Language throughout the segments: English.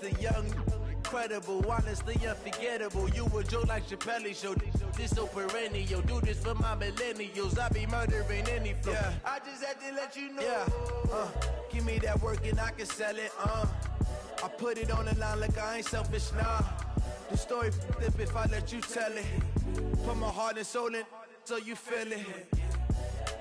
the young, incredible, honestly unforgettable. You a joke like Chappelle Show. This so perennial. Do this for my millennials. I be murdering any flow. Yeah. I just had to let you know. Yeah. Give me that work and I can sell it. I put it on the line like I ain't selfish, nah. The story flip if I let you tell it. Put my heart and soul in so you feel it.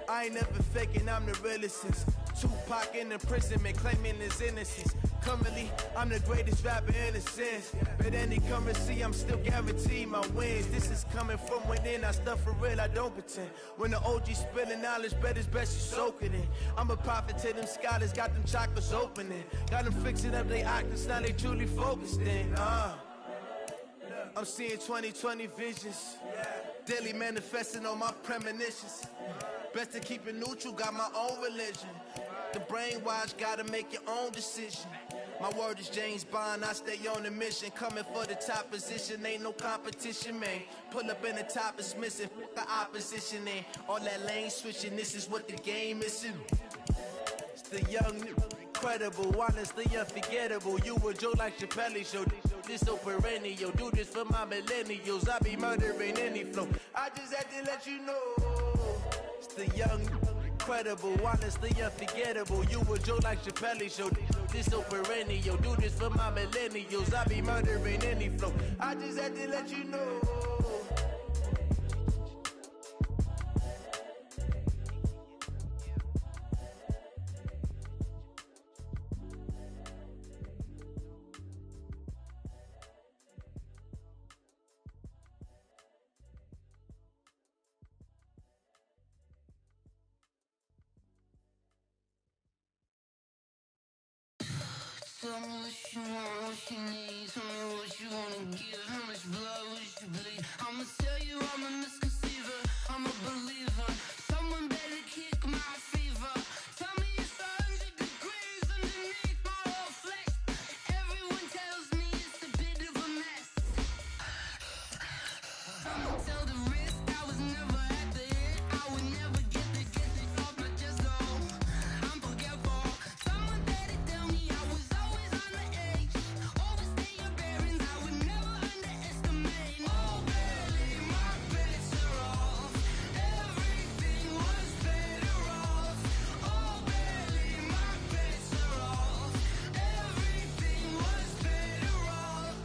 I ain't never faking, I'm the realest since Tupac in imprisonment, claiming his innocence. Currently, I'm the greatest rapper in a sense. But any currency, I'm still guaranteed my wins. This is coming from within, I stuff for real, I don't pretend. When the OG spilling knowledge, bet it's best you soak it in. I'm a prophet to them scholars, got them chakras opening. Got them fixing up they octaves, now they truly focused in. I'm seeing 2020 visions. Daily manifesting on my premonitions. Best to keep it neutral, got my own religion. The brainwash, gotta make your own decision. My word is James Bond, I stay on the mission. Coming for the top position, ain't no competition, man. Pull up in the top is missing, the opposition ain't. All that lane switching, this is what the game is. It's the young, incredible, honestly unforgettable. You a joke like Chappelle Show. This so perennial. Do this for my millennials. I be murdering any flow. I just had to let you know. It's the young, incredible, honestly unforgettable. You a joke like Chappelle Show. This so perennial. Do this for my millennials. I be murdering any flow. I just had to let you know. Tell me what you want, what you need. Tell me what you wanna give. How much blood would you bleed? I'ma tell you I'm a misconceiver. I'm a believer. Someone better kick my fever. Tell me it's 100 degrees underneath my whole flesh. Everyone tells me it's a bit of a mess. I'ma tell the risk I was never at the end. I would never get the off my chest though. I'm forgetful. Someone better tell me I was always on the edge. Overstay your bearings, I would never underestimate. Oh barely, my bets are off. Everything was better off. Oh barely, my bets are off. Everything was better off.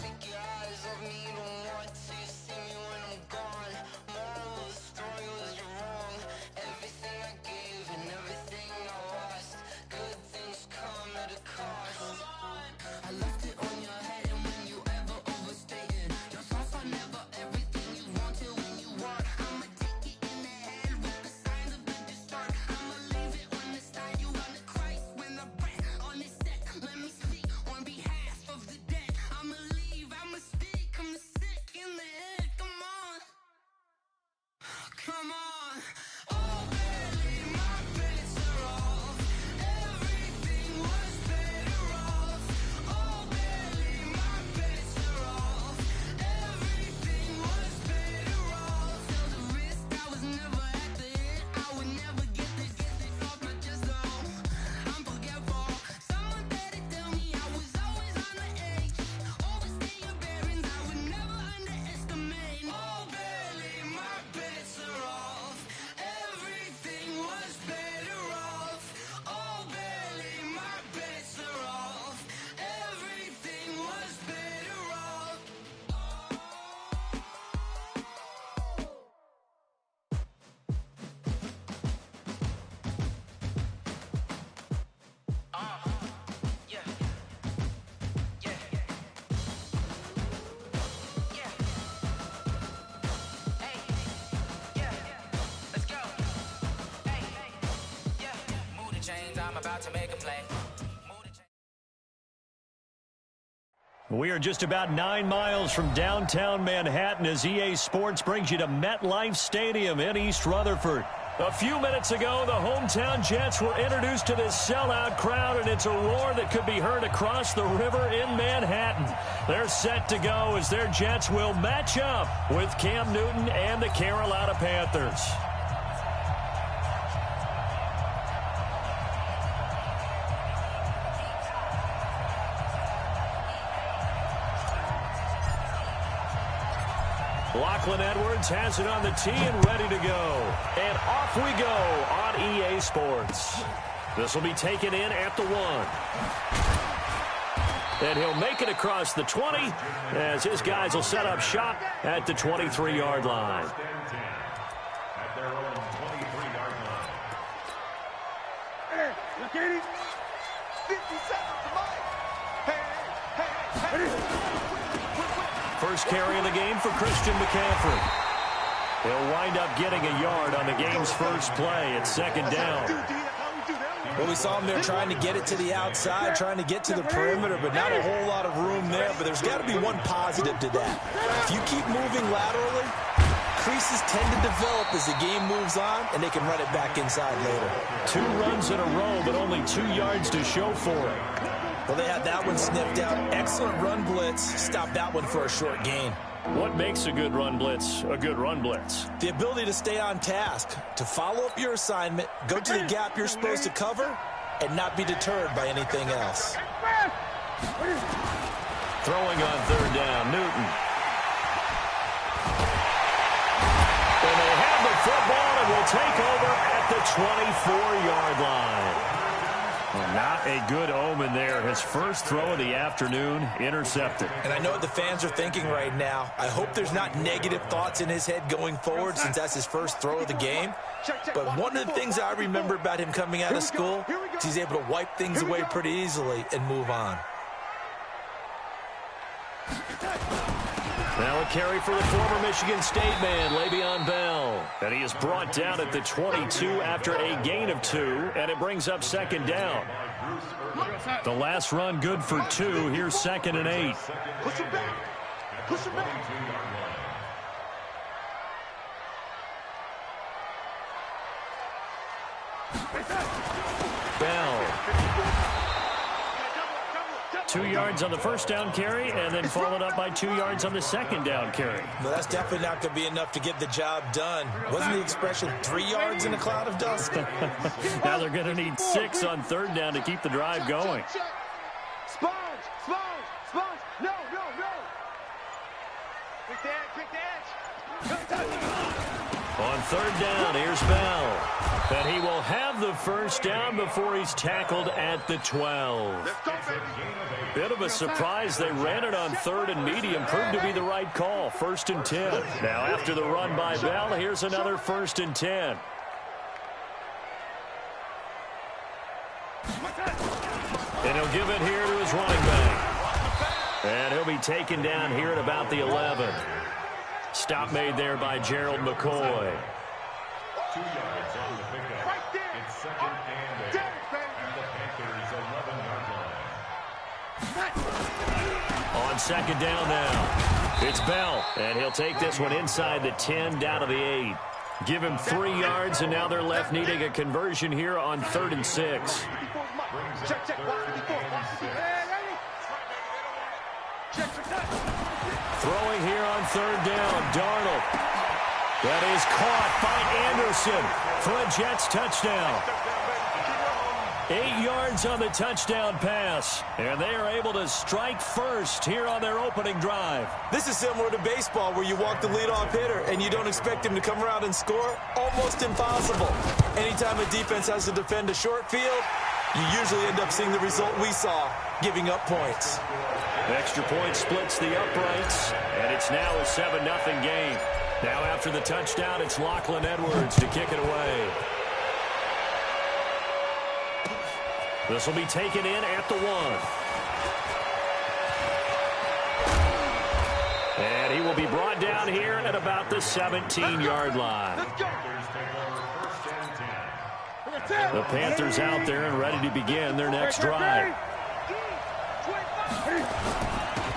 Take your eyes off me, don't want to see me when I'm gone. Moral of the story was you're wrong. Everything I gave and everything I lost. Good things come at a cost. I left it on your head, and when you ever overstated, your thoughts are never everything you wanted when you want. I'ma take it in the head with the signs of a good start. I'ma leave it on the side. You on the Christ when the breath on this set. Let me speak on behalf of the dead. I'ma leave, I'ma speak. I'm the sick in the head. Come on, come on. Oh, barely, my bets are off. Everything was better off. Oh, barely, my bets are off. Everything was better off. Tell the risk I was never at the end. I would never get the off my chest though. I'm forgetful. Someone better tell me I was always on the edge. Overstay your bearings, I would never underestimate. Oh, barely, my bets are off. Everything was better off. Oh, barely, my bets are off. Everything was better off. Yeah. Yeah. Yeah. Hey. Yeah. Let's go. Hey. Yeah. Move the chains, I'm about to make a play. Move the chains. We are just about 9 miles from downtown Manhattan as EA Sports brings you to MetLife Stadium in East Rutherford. A few minutes ago, the hometown Jets were introduced to this sellout crowd, and it's a roar that could be heard across the river in Manhattan. They're set to go as their Jets will match up with Cam Newton and the Carolina Panthers. Lachlan Edwards has it on the tee and ready to go. And off we go on EA Sports. This will be taken in at the 1. And he'll make it across the 20 as his guys will set up shop at the 23-yard line. At their own 23-yard line. Hey, look at it. 57, come on. Hey. First carry of the game for Christian McCaffrey. He'll wind up getting a yard on the game's first play at second down. Well, we saw him there trying to get it to the outside, trying to get to the perimeter, but not a whole lot of room there. But there's got to be one positive to that. If you keep moving laterally, creases tend to develop as the game moves on, and they can run it back inside later. 2 runs in a row, but only 2 yards to show for it. Well, they had that one sniffed out. Excellent run blitz. Stopped that one for a short gain. What makes a good run blitz a good run blitz? The ability to stay on task, to follow up your assignment, go to the gap you're supposed to cover, and not be deterred by anything else. Throwing on third down, Newton. And they have the football and will take over at the 24-yard line. Well, not a good omen there. His first throw of the afternoon intercepted. And I know what the fans are thinking right now. I hope there's not negative thoughts in his head going forward since that's his first throw of the game. But one of the things I remember about him coming out of school is he's able to wipe things away pretty easily and move on. Now a carry for the former Michigan State man, Le'Veon Bell. And he is brought down at the 22 after a gain of 2, and it brings up second down. The last run good for 2. Here's 2nd and 8. Push him back. Push him back. Bell. 2 yards on the first down carry, and then followed up by 2 yards on the second down carry. But that's definitely not going to be enough to get the job done. Wasn't the expression 3 yards in a cloud of dust? Now they're going to need 6 on third down to keep the drive going. Sponge. No. Quick the edge. On third down, here's Bell. And he will have the first down before he's tackled at the 12. Bit of a surprise. They ran it on third and medium. Proved to be the right call. 1st and 10. Now after the run by Bell, here's another 1st and 10. And he'll give it here to his running back. And he'll be taken down here at about the 11. Stop made there by Gerald McCoy. 2 yards on the pickup. Right there. It's 2nd and 8. And the Panthers 11-yard line. On second down now, it's Bell, and he'll take this one inside the 10 down to the 8. Give him 3 yards, and now they're left needing a conversion here on 3rd and 6. Check. Throwing here on third down, Darnold. That is caught by Anderson for a Jets touchdown. 8 yards on the touchdown pass, and they are able to strike first here on their opening drive. This is similar to baseball where you walk the leadoff hitter and you don't expect him to come around and score. Almost impossible. Anytime a defense has to defend a short field, you usually end up seeing the result we saw, giving up points. Extra point splits the uprights, and it's now a 7-0 game. Now after the touchdown, it's Lachlan Edwards to kick it away. This will be taken in at the 1. And he will be brought down here at about the 17-yard line. The Panthers out there and ready to begin their next drive.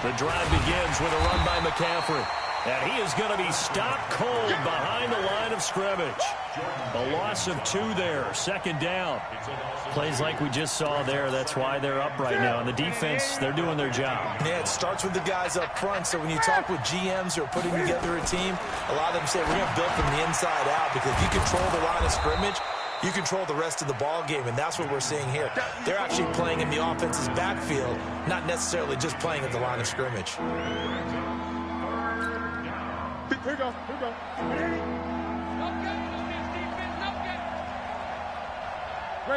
The drive begins with a run by McCaffrey. And he is going to be stopped cold behind the line of scrimmage. A loss of 2 there, 2nd down. Plays like we just saw there, that's why they're up right now. And the defense, they're doing their job. Yeah, it starts with the guys up front. So when you talk with GMs who are putting together a team, a lot of them say we're going to build from the inside out, because if you control the line of scrimmage, you control the rest of the ball game, and that's what we're seeing here. They're actually playing in the offense's backfield, not necessarily just playing at the line of scrimmage. Here we go.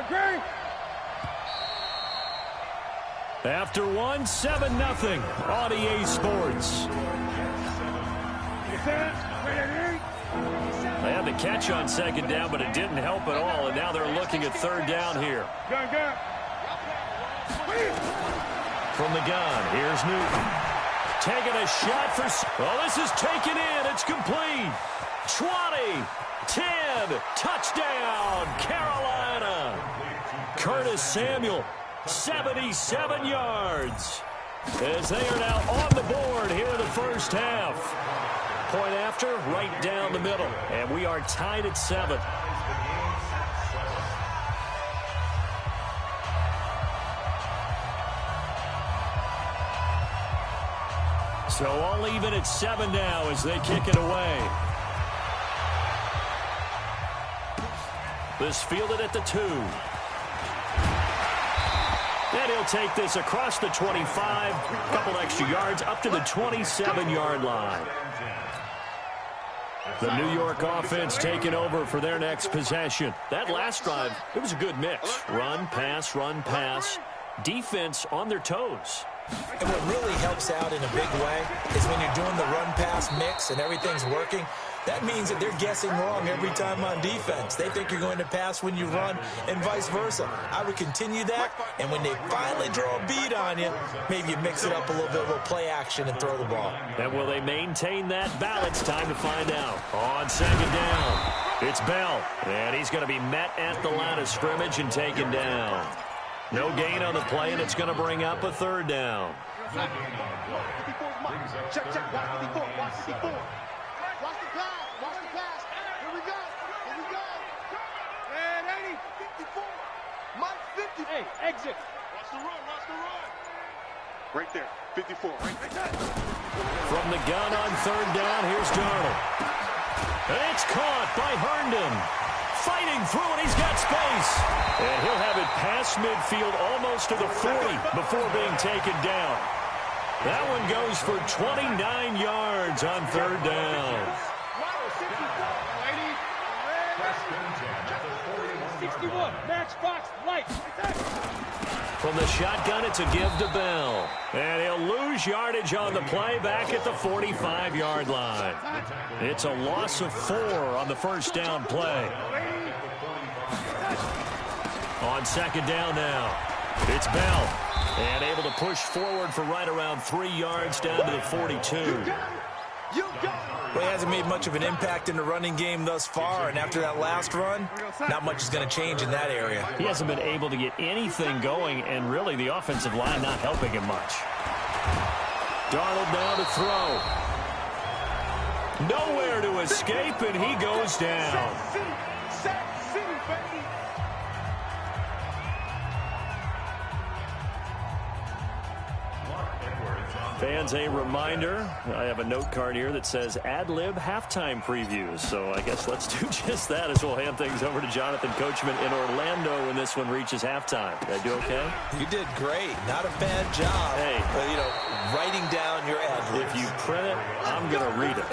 Great. After one, 7-0 on EA Sports. They had the catch on second down, but it didn't help at all, and now they're looking at third down here. From the gun, here's Newton. Taking a shot for... Oh, this is taken in. It's complete. 20, 10, touchdown, Carolina. Curtis Samuel, 77 yards. As they are now on the board here in the first half. Point after, right down the middle. And we are tied at 7. So all even at 7 now as they kick it away. This fielded at the 2. And he'll take this across the 25, a couple extra yards, up to the 27-yard line. The New York offense taking over for their next possession. That last drive, it was a good mix. Run, pass, defense on their toes. And what really helps out in a big way is when you're doing the run-pass mix and everything's working, that means that they're guessing wrong every time on defense. They think you're going to pass when you run and vice versa. I would continue that, and when they finally draw a beat on you, maybe you mix it up a little bit with play action and throw the ball. And will they maintain that balance? Time to find out. On second down, it's Bell, and he's going to be met at the line of scrimmage and taken down. No gain on the play, and it's going to bring up a third down. Check. Watch 54. Watch the pass. Here we go. And 80, 54. Mike 50. Hey, exit. Watch the run. Right there, 54. Right there. From the gun on third down, here's Darnold. And it's caught by Herndon. Fighting through, and he's got space. And he'll have it past midfield almost to the 40 before being taken down. That one goes for 29 yards on third down. 61, matchbox, light. From the shotgun, it's a give to Bell. And he'll lose yardage on the play back at the 45-yard line. It's a loss of 4 on the first down play. On second down now, it's Bell. And able to push forward for right around 3 yards down to the 42. Well, he hasn't made much of an impact in the running game thus far, and after that last run, not much is going to change in that area. He hasn't been able to get anything going, and really the offensive line not helping him much. Darnold now to throw. Nowhere to escape, and he goes down. Fans, a reminder, I have a note card here that says ad-lib halftime previews. So I guess let's do just that as we'll hand things over to Jonathan Coachman in Orlando when this one reaches halftime. Did I do okay? You did great. Not a bad job. Hey. But, writing down your ad-libs. If you print it, I'm going to read it.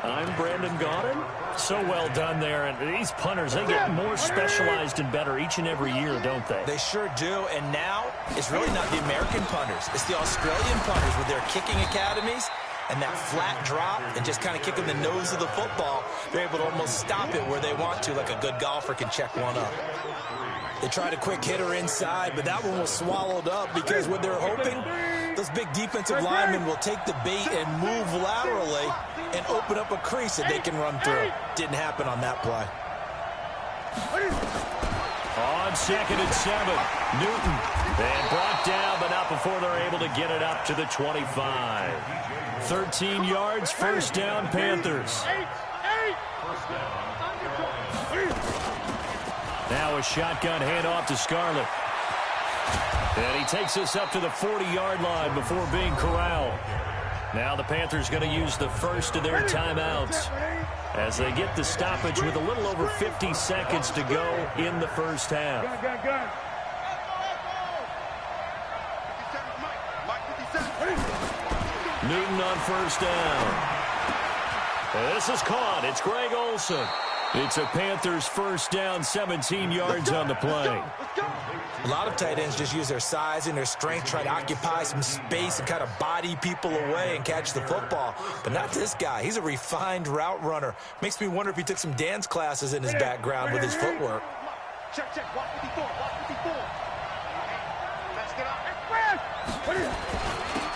I'm Brandon Gaudin. So well done there. And these punters, they get more specialized and better each and every year, don't they? They sure do. And now it's really not the American punters. It's the Australian punters with their kicking academies and that flat drop and just kind of kicking the nose of the football. They're able to almost stop it where they want to, like a good golfer can check one up. They tried a quick hitter inside, but that one was swallowed up because what they're hoping, those big defensive linemen will take the bait and move laterally and open up a crease that they can run through. Didn't happen on that play. On second and 7, Newton. And brought down, but not before they're able to get it up to the 25. 13 yards, first down, Panthers. Now a shotgun handoff to Scarlett. And he takes us up to the 40-yard line before being corralled. Now the Panthers going to use the first of their timeouts as they get the stoppage with a little over 50 seconds to go in the first half. Newton on first down. This is caught. It's Greg Olsen. It's a Panthers first down, 17 yards on the play. A lot of tight ends just use their size and their strength, try to occupy some space and kind of body people away and catch the football. But not this guy. He's a refined route runner. Makes me wonder if he took some dance classes in his background with his footwork. Check. Watch 54. Watch 54. Let's get out.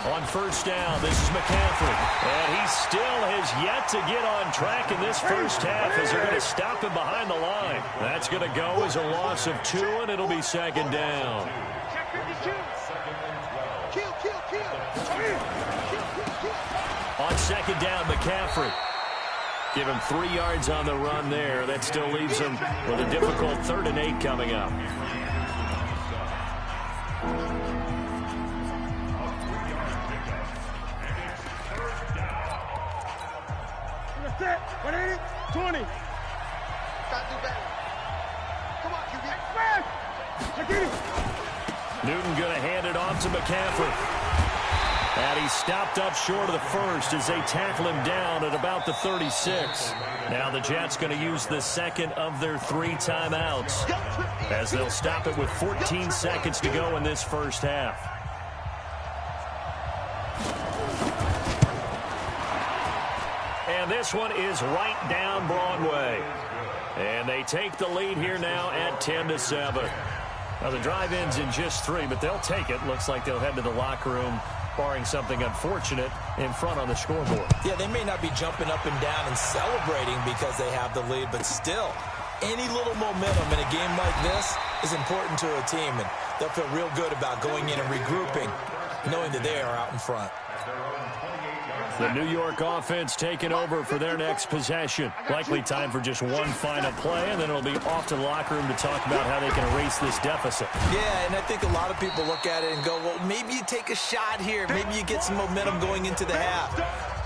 On first down, this is McCaffrey. And he still has yet to get on track in this first half as they're going to stop him behind the line. That's going to go as a loss of 2, and it'll be second down. Check 52. Kill. On second down, McCaffrey. Give him 3 yards on the run there. That still leaves him with a difficult 3rd and 8 coming up. Set. 20. Gotta do better. Come on, QB. Newton going to hand it off to McCaffrey. And he stopped up short of the first as they tackle him down at about the 36. Now the Jets going to use the second of their 3 timeouts as they'll stop it with 14 seconds to go in this first half. And this one is right down Broadway. And they take the lead here now at 10-7. Now the drive ends in just 3, but they'll take it. Looks like they'll head to the locker room, barring something unfortunate, in front on the scoreboard. Yeah, they may not be jumping up and down and celebrating because they have the lead, but still, any little momentum in a game like this is important to a team, and they'll feel real good about going in and regrouping, knowing that they are out in front. The New York offense taking over for their next possession. Likely time for just one final play, and then it'll be off to the locker room to talk about how they can erase this deficit. Yeah, and I think a lot of people look at it and go, well, maybe you take a shot here. Maybe you get some momentum going into the half.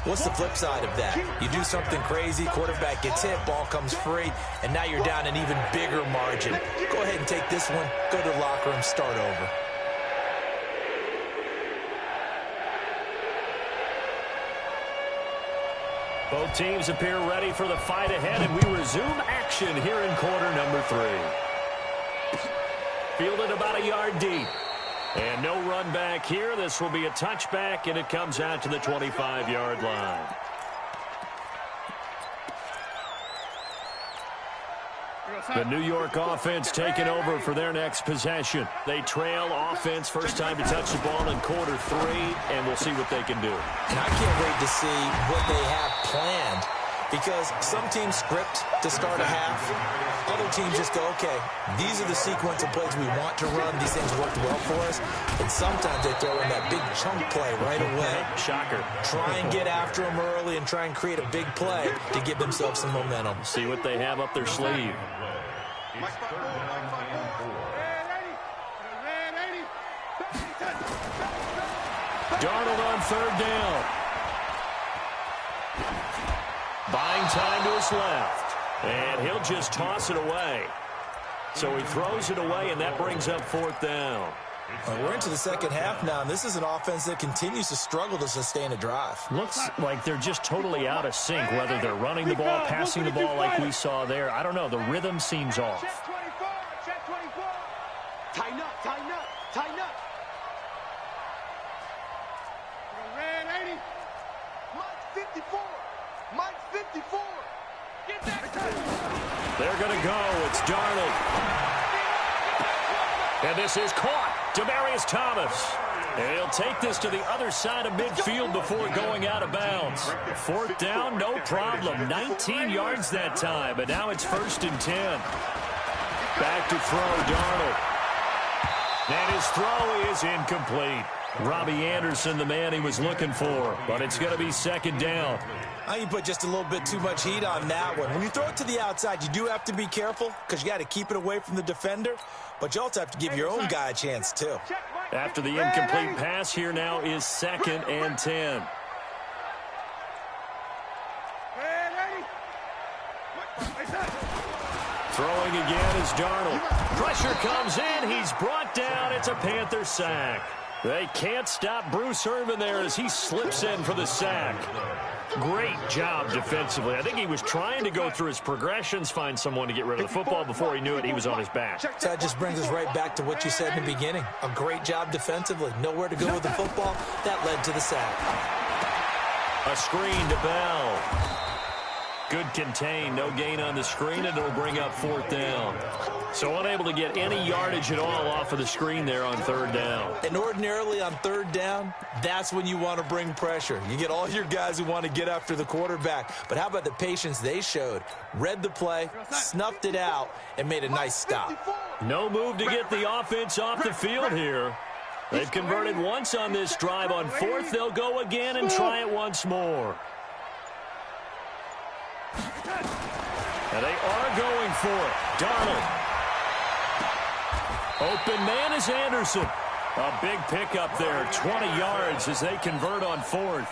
What's the flip side of that? You do something crazy, quarterback gets hit, ball comes free, and now you're down an even bigger margin. Go ahead and take this one, go to the locker room, start over. Both teams appear ready for the fight ahead, and we resume action here in quarter number 3. Fielded about a yard deep. And no run back here. This will be a touchback, and it comes out to the 25-yard line. The New York offense taking over for their next possession. They trail offense, first time to touch the ball in quarter 3, and we'll see what they can do. And I can't wait to see what they have planned, because some teams script to start a half. Other teams just go, okay, these are the sequence of plays we want to run. These things worked well for us. And sometimes they throw in that big chunk play right away. Shocker. Try and get after them early and try and create a big play to give themselves some momentum. See what they have up their sleeve. Darnold on 3rd down. Buying time to his left. And he'll just toss it away. So he throws it away, and that brings up 4th down. We're into the second half now, and this is an offense that continues to struggle to sustain a drive. Looks like they're just totally out of sync, whether they're running the ball, passing the ball like we saw there. I don't know. The rhythm seems off. Check 24. Check 24. Tighten up. Tighten up. Tighten up. Red 80. Mike 54. Mike 54. Get that. They're going to go. It's Darnold. And this is caught. Demaryius Thomas. And he'll take this to the other side of midfield before going out of bounds. 4th down, no problem. 19 yards that time. But now it's 1st and 10. Back to throw, Darnold. And his throw is incomplete. Robbie Anderson, the man he was looking for. But it's going to be 2nd down. I think you put just a little bit too much heat on that one. When you throw it to the outside, you do have to be careful because you got to keep it away from the defender. But you also have to give your own guy a chance, too. After the incomplete pass, here now is 2nd and 10. Throwing again is Darnold. Pressure comes in. He's brought down. It's a Panther sack. They can't stop Bruce Irvin there as he slips in for the sack. Great job defensively. I think he was trying to go through his progressions, find someone to get rid of the football. Before he knew it, he was on his back. So that just brings us right back to what you said in the beginning. A great job defensively. Nowhere to go with the football. That led to the sack. A screen to Bell. Good contain. No gain on the screen, and it'll bring up 4th down. So unable to get any yardage at all off of the screen there on 3rd down. And ordinarily on 3rd down, that's when you want to bring pressure. You get all your guys who want to get after the quarterback. But how about the patience they showed? Read the play, snuffed it out, and made a nice stop. No move to get the offense off the field here. They've converted once on this drive. On 4th, they'll go again and try it once more. And they are going for it. Darnold. Open man is Anderson. A big pickup there, 20 yards as they convert on 4th.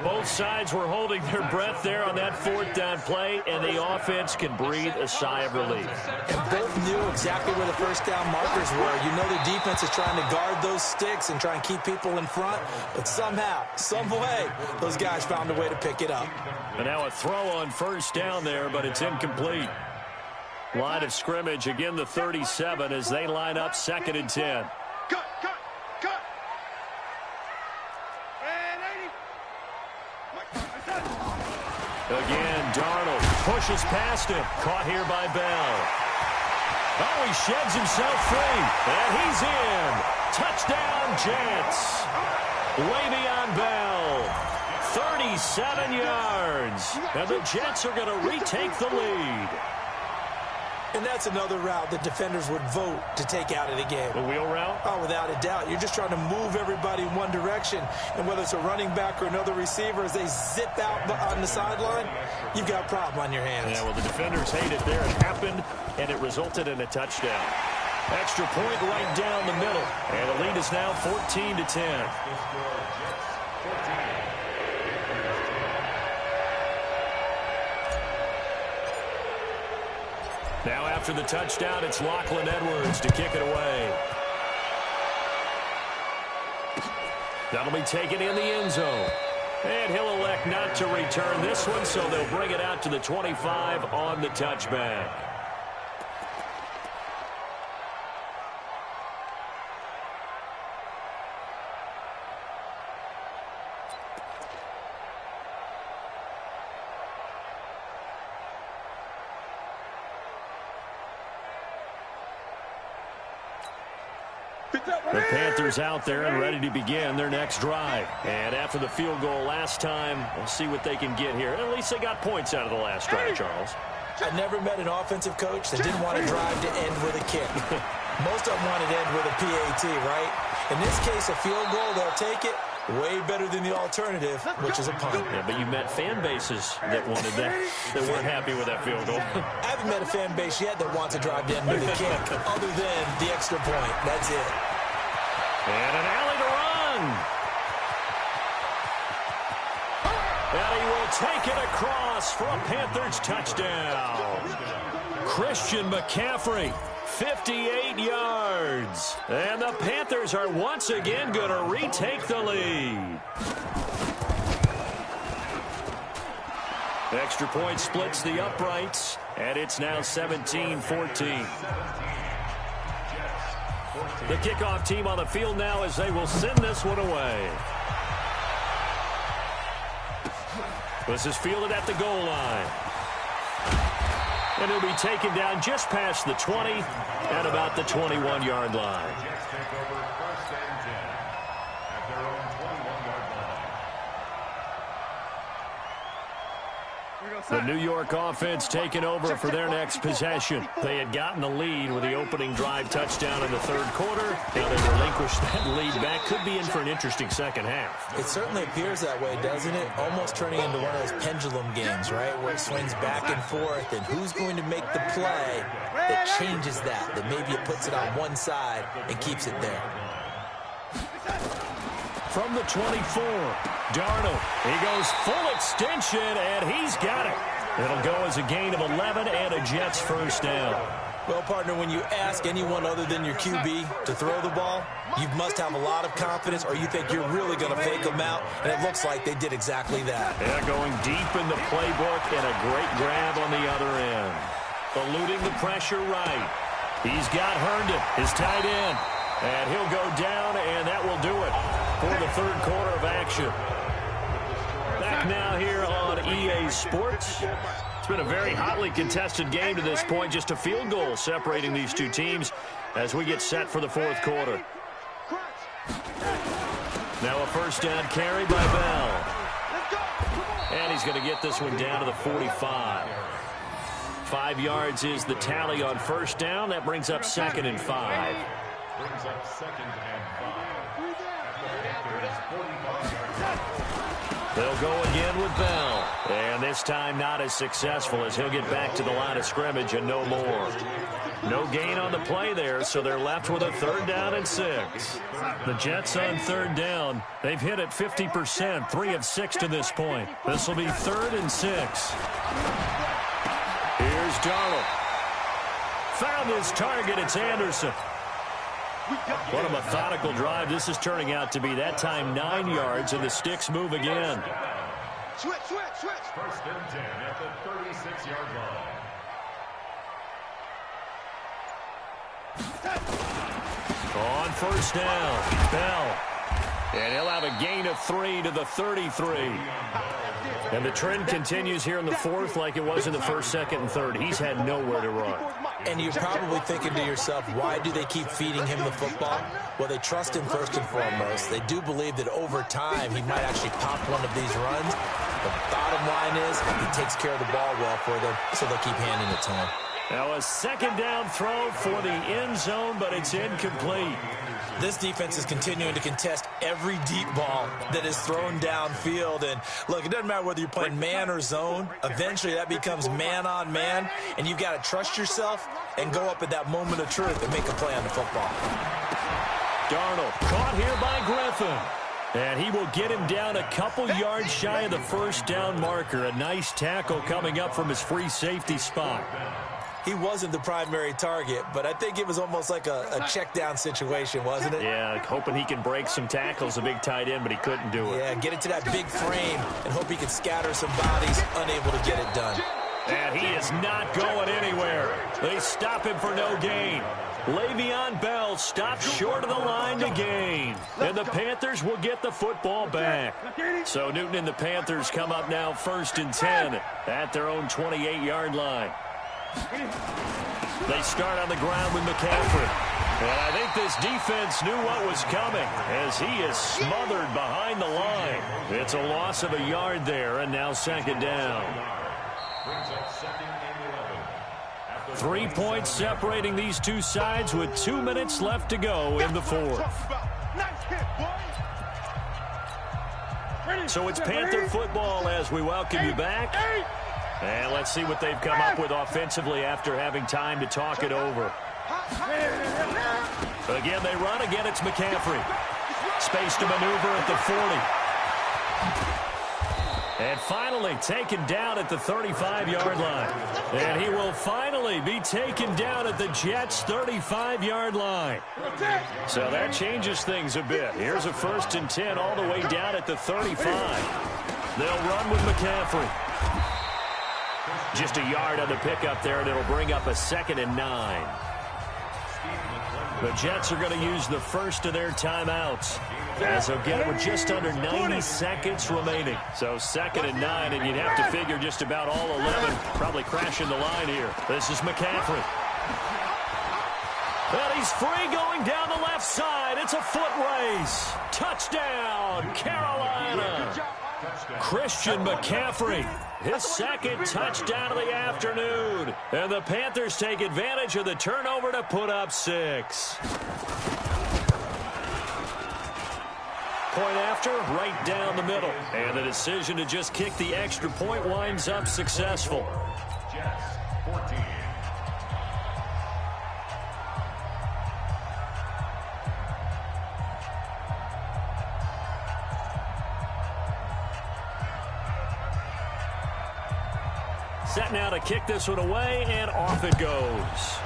Both sides were holding their breath there on that 4th down play, and the offense can breathe a sigh of relief. And both knew exactly where the 1st down markers were. You know the defense is trying to guard those sticks and try and keep people in front, but somehow, some way, those guys found a way to pick it up. And now a throw on 1st down there, but it's incomplete. Line of scrimmage, again the 37 as they line up 2nd and 10. Cut. And 80. Again, Darnold pushes past him. Caught here by Bell. Oh, he sheds himself free. And he's in. Touchdown, Jets. Le'Veon Bell. 37 yards. And the Jets are going to retake the lead. And that's another route that defenders would vote to take out of the game. The wheel route? Oh, without a doubt. You're just trying to move everybody in one direction. And whether it's a running back or another receiver, as they zip out on the sideline, you've got a problem on your hands. Yeah, well, the defenders hate it there. It happened, and it resulted in a touchdown. Extra point right down the middle. And the lead is now 14-10. Now after the touchdown, it's Lachlan Edwards to kick it away. That'll be taken in the end zone. And he'll elect not to return this one, so they'll bring it out to the 25 on the touchback. The Panthers out there and ready to begin their next drive. And after the field goal last time, we'll see what they can get here. At least they got points out of the last drive, Charles. I never met an offensive coach that didn't want a drive to end with a kick. Most of them wanted to end with a PAT, right? In this case, a field goal, they'll take it. Way better than the alternative, which is a punt. Yeah, but you met fan bases that wanted that weren't happy with that field goal. I haven't met a fan base yet that wants a drive to end with a kick, other than the extra point. That's it. And an alley to run. And he will take it across for a Panthers touchdown. Christian McCaffrey, 58 yards. And the Panthers are once again going to retake the lead. Extra point splits the uprights, and it's now 17-14. The kickoff team on the field now as they will send this one away. This is fielded at the goal line. And he'll be taken down just past the 20 at about the 21-yard line. The New York offense taking over for their next possession. They had gotten the lead with the opening drive touchdown in the third quarter. Now they relinquish that lead back. Could be in for an interesting second half. It certainly appears that way, doesn't it? Almost turning into one of those pendulum games, right? Where it swings back and forth, and who's going to make the play that changes that maybe it puts it on one side and keeps it there. From the 24, Darnold. He goes full extension, and he's got it. It'll go as a gain of 11 and a Jets first down. Well, partner, when you ask anyone other than your QB to throw the ball, you must have a lot of confidence or you think you're really going to fake them out, and it looks like they did exactly that. Yeah, going deep in the playbook and a great grab on the other end. Eluding the pressure right. He's got Herndon, his tight end, and he'll go down, and that will do it for the third quarter of action. Back now here on EA Sports. It's been a very hotly contested game to this point. Just a field goal separating these two teams as we get set for the fourth quarter. Now a first down carry by Bell. And he's going to get this one down to the 45. 5 yards is the tally on first down. That brings up 2nd and 5. Brings up 2nd and 5. They'll go again with Bell. And this time not as successful as he'll get back to the line of scrimmage and no more. No gain on the play there, so they're left with a 3rd down and 6. The Jets on 3rd down. They've hit it 50%, 3 of 6 to this point. This will be 3rd and 6. Here's Darnold. Found his target. It's Anderson. What a methodical drive this is turning out to be. That time 9 yards, and the sticks move again. Switch. 1st and 10 at the 36-yard line. On first down, Bell. And he'll have a gain of 3 to the 33. And the trend continues here in the 4th like it was in the 1st, 2nd, and 3rd. He's had nowhere to run. And you're probably thinking to yourself, why do they keep feeding him the football? Well, they trust him first and foremost. They do believe that over time he might actually pop one of these runs. The bottom line is he takes care of the ball well for them, so they'll keep handing it to him. Now a 2nd down throw for the end zone, but it's incomplete. This defense is continuing to contest every deep ball that is thrown downfield. And, look, it doesn't matter whether you're playing man or zone. Eventually that becomes man-on-man, and you've got to trust yourself and go up at that moment of truth and make a play on the football. Darnold caught here by Griffin. And he will get him down a couple yards shy of the 1st down marker. A nice tackle coming up from his free safety spot. He wasn't the primary target, but I think it was almost like a check-down situation, wasn't it? Yeah, hoping he can break some tackles, a big tight end, but he couldn't do it. Yeah, get it to that big frame and hope he can scatter some bodies, unable to get it done. And he is not going anywhere. They stop him for no gain. Le'Veon Bell stopped short of the line to gain. And the Panthers will get the football back. So Newton and the Panthers come up now 1st and 10 at their own 28-yard line. They start on the ground with McCaffrey. And I think this defense knew what was coming as he is smothered behind the line. It's a loss of a yard there, and now 2nd down. 3 points separating these two sides with 2 minutes left to go in the 4th. So it's Panther football as we welcome you back. And let's see what they've come up with offensively after having time to talk it over. Again, they run. Again, it's McCaffrey. Space to maneuver at the 40. And finally taken down at the 35-yard line. And he will finally be taken down at the Jets' 35-yard line. So that changes things a bit. Here's a 1st and 10 all the way down at the 35. They'll run with McCaffrey. Just a yard on the pickup there, and it'll bring up a 2nd and 9. The Jets are going to use the first of their timeouts as they'll get it with just under 90 seconds remaining. So 2nd and 9, and you'd have to figure just about all 11 probably crashing the line here. This is McCaffrey. And he's free going down the left side. It's a foot race. Touchdown, Carolina. Christian McCaffrey, his 2nd touchdown of the afternoon. And the Panthers take advantage of the turnover to put up 6. Point after, right down the middle. And the decision to just kick the extra point winds up successful. Jets, 14. Set now to kick this one away, and off it goes.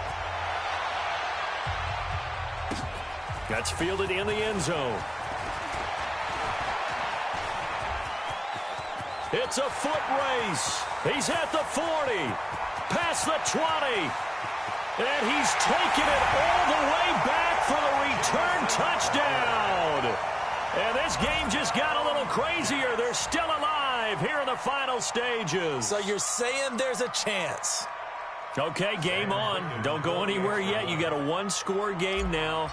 That's fielded in the end zone. It's a foot race. He's at the 40, past the 20, and he's taken it all the way back for the return touchdown. And this game just got a little crazier. They're still alive here in the final stages. So you're saying there's a chance? Okay, game on. Don't go anywhere yet. You got a one-score game now.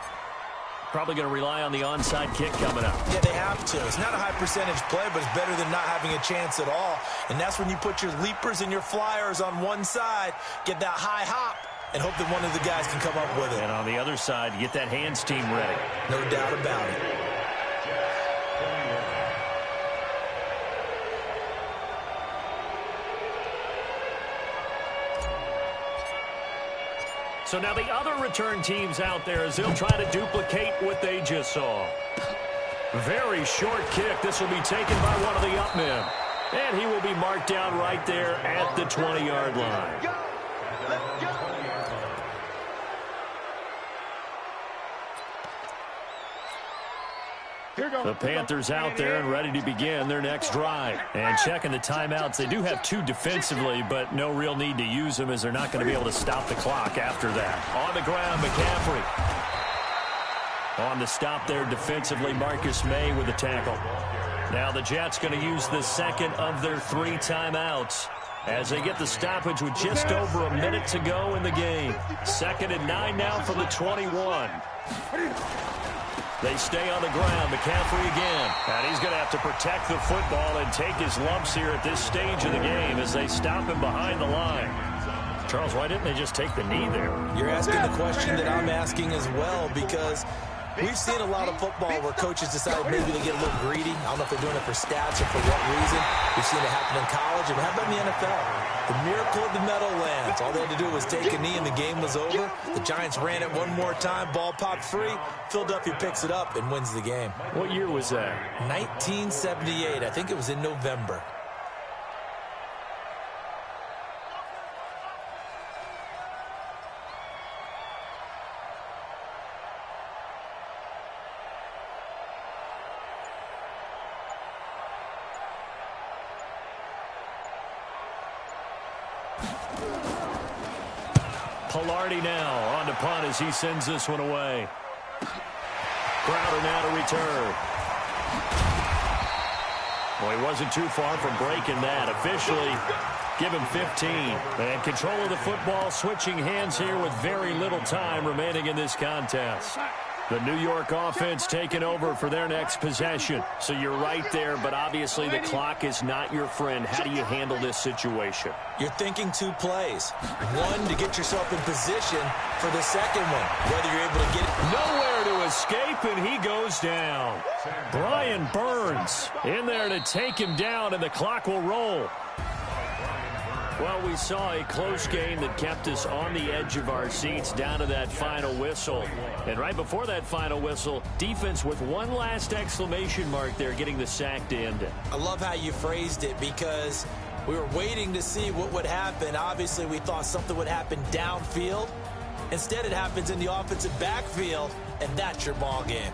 Probably going to rely on the onside kick coming up. Yeah, they have to. It's not a high percentage play, but it's better than not having a chance at all. And that's when you put your leapers and your flyers on one side, get that high hop, and hope that one of the guys can come up with it. And on the other side, get that hands team ready. No doubt about it. So now the other return teams out there as they'll try to duplicate what they just saw. Very short kick. This will be taken by one of the up men. And he will be marked down right there at the 20-yard line. Let's go. The Panthers out there and ready to begin their next drive. And checking the timeouts, they do have two defensively, but no real need to use them as they're not going to be able to stop the clock after that. On the ground, McCaffrey. On the stop there defensively, Marcus May with the tackle. Now the Jets going to use the second of their 3 timeouts as they get the stoppage with just over a minute to go in the game. 2nd and 9 now from the 21. They stay on the ground. McCaffrey again. And he's going to have to protect the football and take his lumps here at this stage of the game as they stop him behind the line. Charles, why didn't they just take the knee there? You're asking the question that I'm asking as well, because we've seen a lot of football where coaches decide maybe to get a little greedy. I don't know if they're doing it for stats or for what reason. We've seen it happen in college. And how about in the NFL? The miracle of the Meadowlands. All they had to do was take a knee and the game was over. The Giants ran it one more time. Ball popped free. Philadelphia picks it up and wins the game. What year was that? 1978. I think it was in November. Pilardi now on to punt as he sends this one away. Crowder now to return. Well, he wasn't too far from breaking that. Officially, give him 15. And control of the football, switching hands here with very little time remaining in this contest. The New York offense taking over for their next possession. So you're right there, but obviously the clock is not your friend. How do you handle this situation? You're thinking 2 plays. One, to get yourself in position for the second one, whether you're able to get it. Nowhere to escape, and he goes down. Brian Burns in there to take him down, and the clock will roll. Well, we saw a close game that kept us on the edge of our seats down to that final whistle. And right before that final whistle, defense with one last exclamation mark there, getting the sack to end it. I love how you phrased it, because we were waiting to see what would happen. Obviously, we thought something would happen downfield. Instead, it happens in the offensive backfield, and that's your ball game.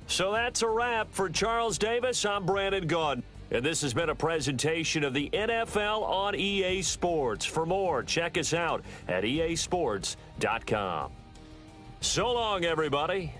So that's a wrap for Charles Davis. I'm Brandon Gaudin. And this has been a presentation of the NFL on EA Sports. For more, check us out at easports.com. So long, everybody.